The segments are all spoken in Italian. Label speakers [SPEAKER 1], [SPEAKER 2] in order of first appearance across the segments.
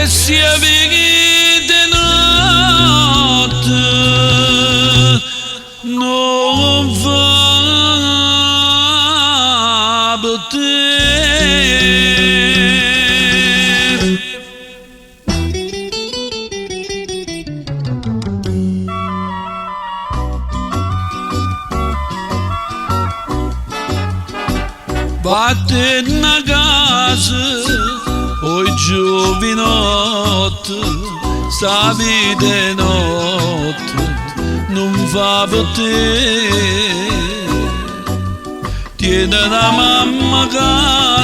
[SPEAKER 1] che sia di notte non va per te. Batte una casa, oi giovinotte, stavi di notte, non va per te. Tiene la mamma che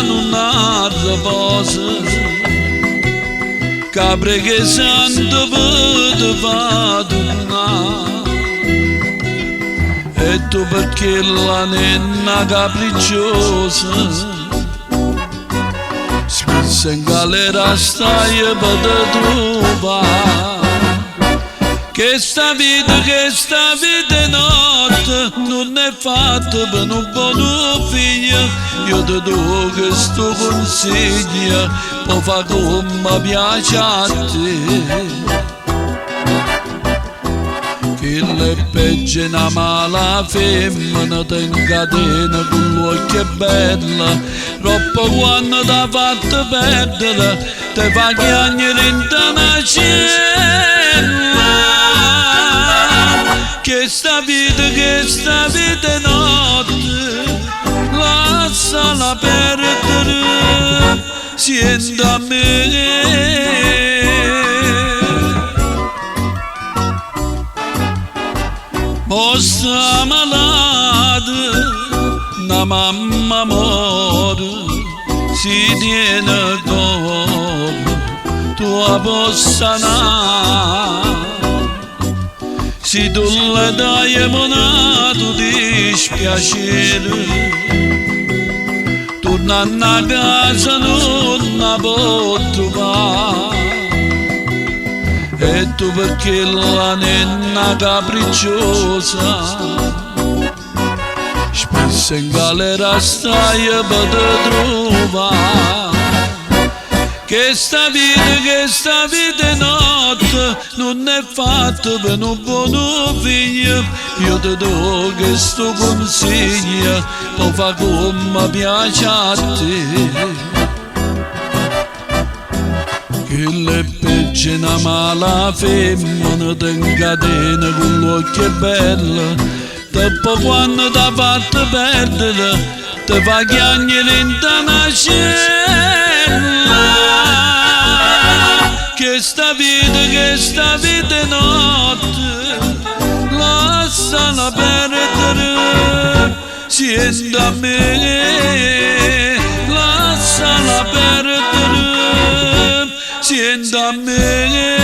[SPEAKER 1] non ha riposo, capre che santo per te va tornare. E tu perché la nenna capricciosa spesso in galera stai per te trovare. Che sta vita notte non è fatta per un buon figlio. Io ti do questo consiglio, può fare come piace a te. Che le peggio una mala femmina ti incatena con l'occhio bella, troppo quando t'ha fatto perdere ti fa chiagnere in una cella. Che sta vita notte lasciala perdere, siente a me. Mossa malata, la mamma muore, si tiene come tua possa sanare. Se tu le dai monato dispiacere, torna a casa non la può trovare. E tu perché la nenna capricciosa spesso in galera stai per te trovare. Che sta vita notte non è fatta per un buon figlio. Io ti do questo consiglio, può fare come piace a te. Che le peggio una mala femmina ti incatena con l'occhio bello, dopo quando t'ha fatto perdere ti fa chiagnere in una cella. Che sta vita notte lasciala perdere, siente a me, lasciala perdere, siente a me.